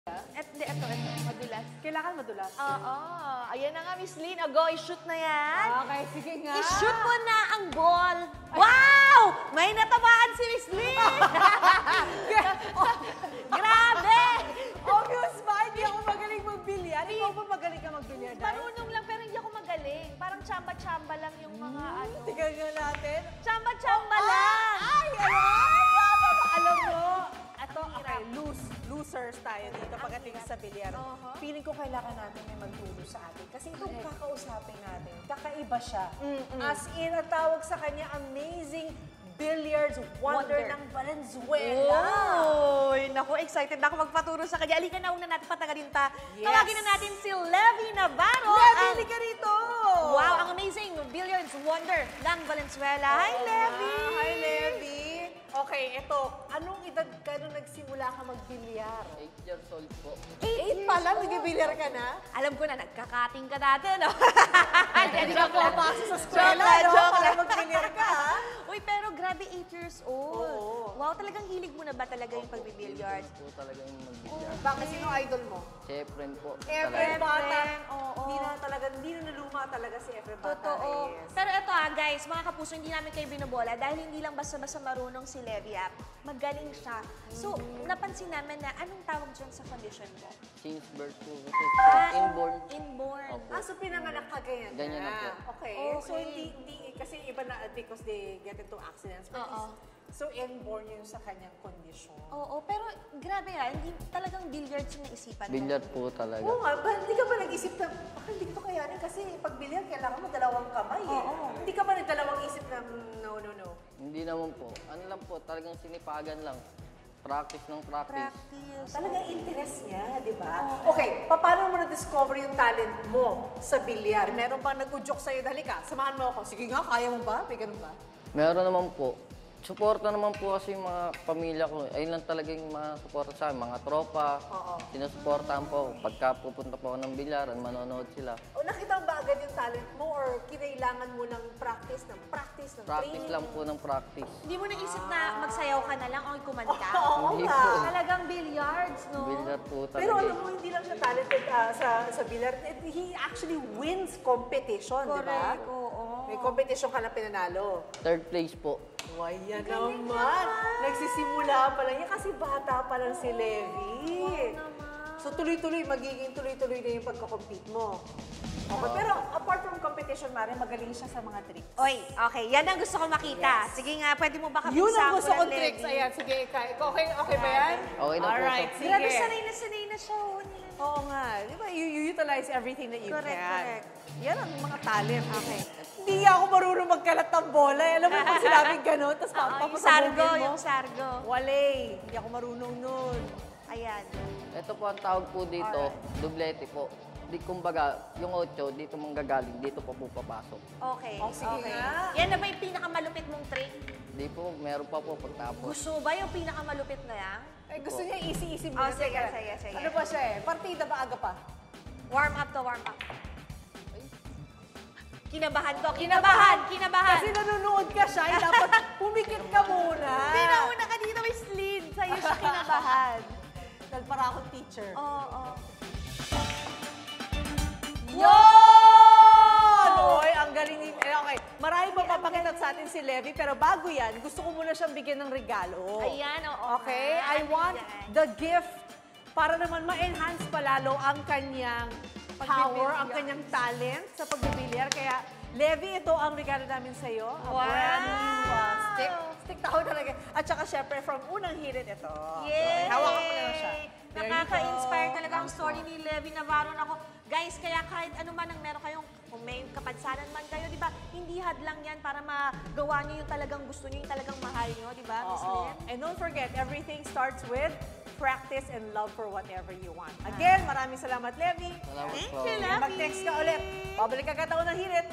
Ito, madulas. Kailangan madulas. Oo. Ayan na nga, Miss Lynn. Go, i-shoot na yan. Okay, sige nga. I-shoot mo na ang ball. Wow! May natamaan si Miss Lynn! Grabe! Obvious ba? Hindi ako magaling magbilyar. Ikaw ba magaling ka magbilyar? Marunong lang, pero hindi ako magaling. Parang chamba-chamba lang yung mga ano. Tingnan nga natin. Chamba-chamba lang! Ay! Alam mo, ito, okay, losers tayo dito pagdating sa bilyar. Feeling ko kailangan natin may magturo sa atin. Kasi itong kakausapin natin, kakaiba siya. As in, ang tawag sa kanya, amazing billiards wonder ng Valenzuela. Uy, naku, excited na ako magpaturo sa kanya. Alika na, una natin patagalin ta. Yes. Tawagin na natin si Levy Navarro. Levi, halika rito! Wow, ang amazing billiards wonder ng Valenzuela. Hi, Levy! Hi, Levi! Okay, ito. Anong edad ka nung nagsimula ka magbilyar? 8 years old po. 8 pa lang, nagbilyar ka na? Alam ko na, nagkakating ka dati, no? Hindi ka pumapasok sa eskwela, no? Joke Para lang. magbilyar ka, ha? Uy, pero grabe, 8 years old. Oo. Wow, talagang hilig mo na ba talaga yung pagbibilyard? Po talaga yung magbilyar. Bakit sino idol mo? Si Efren po. Efren Talaga. Bata. Oo. Hindi na naluma talaga si Efren Bata. Totoo. Reyes. Pero ito guys, mga kapuso, hindi namin kayo binobola dahil hindi lang basta-basta marunong si Levy magaling siya. So, napansin namin na anong tawag dyan sa condition mo? Since birth po. Inborn. Inborn. Opo. So pinanganak ka ganyan Ganyan na po. Okay. So Okay. hindi kasi iba na because they get into accidents. But Oo. so inborn yun sa kanyang kondisyon. Oo, pero grabe hindi talagang billiards yung naisipan mo. Bilyar po talaga. Oo nga, hindi ka ba nag-isip na, hindi ko kayanin kasi pag bilyar, kailangan mo dalawang kamay eh. Oo. Hindi ka ba nagdalawang isip na, no. Hindi naman po. Ano lang po, talagang sinipagan lang. Practice ng practice. Practice. Talagang interest niya, di ba? Okay, paano mo na-discover yung talent mo sa bilyar? Meron bang nag-udyok sa'yo, dali ka, samahan mo ako. Sige nga, kaya mo ba? May ganun ba? Meron naman po. Suporta naman po kasi yung mga pamilya ko. Ayun lang talaga yung mga suporta sa akin. Mga tropa. Oo. Sinusuportahan po ako. Pagka pupunta po ako ng bilyaran, manonood sila. O nakita mo ba agad yung talent mo or kinailangan mo ng practice, ng Practice training? lang po ng practice. Hindi mo naisip na magsayaw ka na lang o kumanta? Oo Hindi nga. po. Talagang billiards, no? Bilyar po talaga. Pero alam mo, hindi lang siya talented sa bilyar. He actually wins competition, di ba? Correct, oo. May competition ka na pinanalo. Third place po. Why, yan naman. Nagsisimula pa lang yan kasi bata pa lang si Levi. So tuloy-tuloy, magiging tuloy-tuloy na yung pagkakompete mo. Okay, pero apart from competition, Mare, magaling siya sa mga tricks. Oy, okay. Yan ang gusto ko makita. Yes. Sige nga, pwede mo ba kami Yun ang gusto sample, kong Levy? tricks. Ayan, sige, okay ba yan? Okay na po. Alright, sige. Grabe, sanay na siya. Oo nga. Di ba, you utilize everything that you Correct, can. correct. Yan ang mga talent. Okay. Hindi ako marunong magkalat ng bola. Alam mo kung sinabing gano'n, tapos Yung sargo, yung sargo. Wale, hindi ako marunong nun. Ayan. Ito po ang tawag po dito, dublete po. Di kumbaga, yung 8 dito manggagaling, dito po papasok. Okay. Oh, sige nga. Yan na ba yung pinakamalupit mong trick? Di po, meron pa po pagtapos. Gusto mo ba yung pinakamalupit na yan? Eh, gusto niya easy-easy mo. Oh, sige, sige. Ano ba siya eh? Partida ba aga pa? Warm up to warm up. Kinabahan ko. Kinabahan. Kasi nanonood ka siya, eh, dapat pumikit ka muna. Pinauna ka dito, Miss Lynn. Sa'yo siya kinabahan. Dahil para akong teacher. Oo. Yun! Oy, ang galing ni... Okay, marami pa papakita sa atin si Levi, pero bago yan, gusto ko muna siyang bigyan ng regalo. Ayan, oo. Okay? I want the gift para naman ma-enhance palalo ang kanyang power, ang kanyang talent sa pagbibilyar. Kaya, Levi, ito ang regalo namin sa iyo. A brand new stick. Stick tao talaga. At saka, syempre, from unang hirit ito. Yay! Hawakan ko na lang siya. There you Nakaka-inspire go. talaga ang story ni Levi Navarro. Ako, guys, kaya kahit ano man ang meron kayong, kung may kapansanan man kayo, di ba, hindi hadlang yan para magawa niyo yung talagang gusto niyo, yung talagang mahal niyo, di ba, Miss Oo. Lynn? And don't forget, everything starts with practice and love for whatever you want. Again, maraming salamat, Levi. Salamat Thank po. you, Levi. Mag-text ka ulit. Pabalik ka kataon ng hirit.